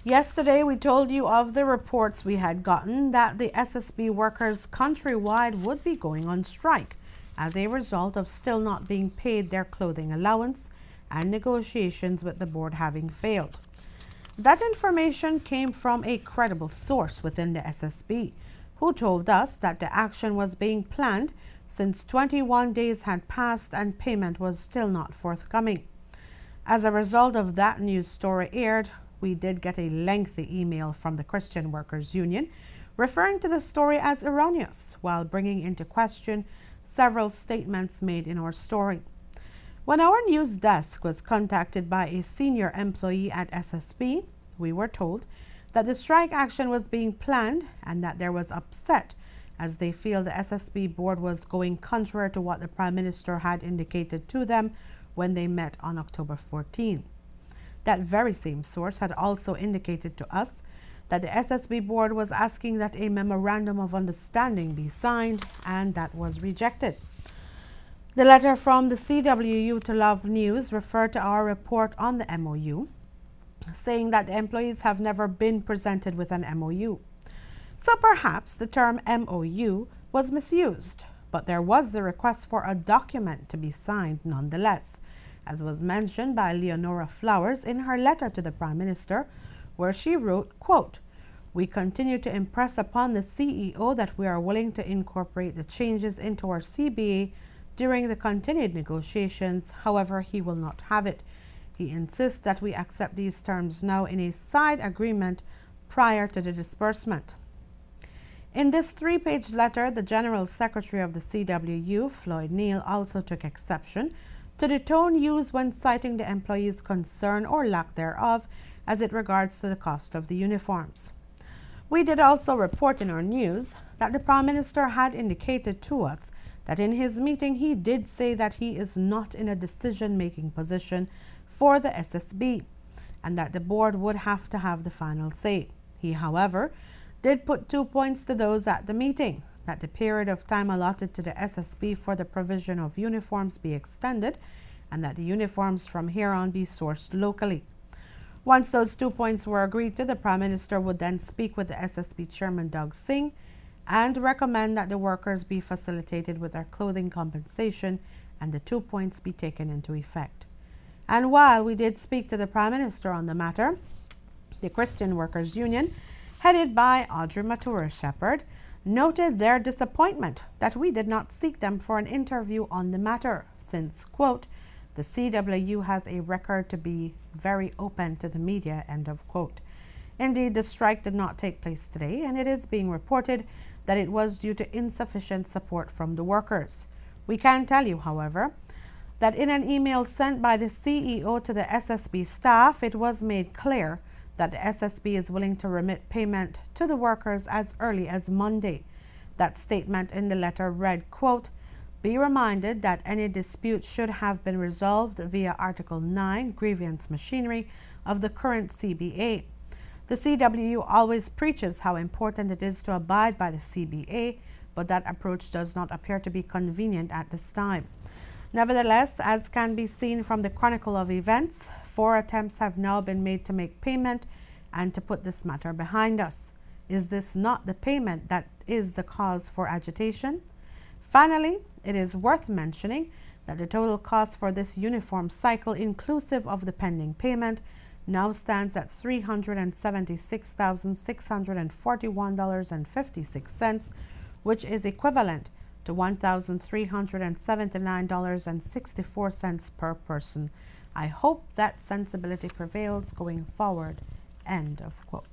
Yesterday, we told you of the reports we had gotten that the SSB workers countrywide would be going on strike as a result of still not being paid their clothing allowance and negotiations with the board having failed. That information came from a credible source within the SSB, who told us that the action was being planned since 21 days had passed and payment was still not forthcoming. As a result of that news story aired, we did get a lengthy email from the Christian Workers Union referring to the story as erroneous while bringing into question several statements made in our story. When our news desk was contacted by a senior employee at SSB, we were told that the strike action was being planned and that there was upset as they feel the SSB board was going contrary to what the Prime Minister had indicated to them when they met on October 14. That very same source had also indicated to us that the SSB board was asking that a memorandum of understanding be signed, and that was rejected. The letter from the CWU to Love News referred to our report on the MOU, saying that the employees have never been presented with an MOU. So perhaps the term MOU was misused, but there was the request for a document to be signed nonetheless, as was mentioned by Leonora Flowers in her letter to the Prime Minister, where she wrote, quote, "We continue to impress upon the CEO that we are willing to incorporate the changes into our CBA during the continued negotiations. However, he will not have it. He insists that we accept these terms now in a side agreement prior to the disbursement." In this 3-page letter, the General Secretary of the CWU, Floyd Neal, also took exception to the tone used when citing the employees' concern or lack thereof as it regards to the cost of the uniforms. We did also report in our news that the Prime Minister had indicated to us that in his meeting he did say that he is not in a decision-making position for the SSB and that the board would have to have the final say. He, however, did put 2 points to those at the meeting: that the period of time allotted to the SSB for the provision of uniforms be extended, and that the uniforms from here on be sourced locally. Once those 2 points were agreed to, the Prime Minister would then speak with the SSB Chairman Doug Singh and recommend that the workers be facilitated with their clothing compensation and the 2 points be taken into effect. And while we did speak to the Prime Minister on the matter, the Christian Workers Union, headed by Audrey Matura Shepherd, noted their disappointment that we did not seek them for an interview on the matter since, quote, "the CWU has a record to be very open to the media," end of quote. Indeed, the strike did not take place today, and it is being reported that it was due to insufficient support from the workers. We can tell you, however, that in an email sent by the CEO to the SSB staff, it was made clear that the SSB is willing to remit payment to the workers as early as Monday. That statement in the letter read, quote, "Be reminded that any dispute should have been resolved via Article 9 grievance machinery of the current CBA. The CWU always preaches how important it is to abide by the CBA, but that approach does not appear to be convenient at this time. Nevertheless, as can be seen from the chronicle of events, 4 attempts have now been made to make payment and to put this matter behind us. Is this not the payment that is the cause for agitation? Finally, it is worth mentioning that the total cost for this uniform cycle, inclusive of the pending payment, now stands at $376,641.56, which is equivalent to $1,379.64 per person. I hope that sensibility prevails going forward." End of quote.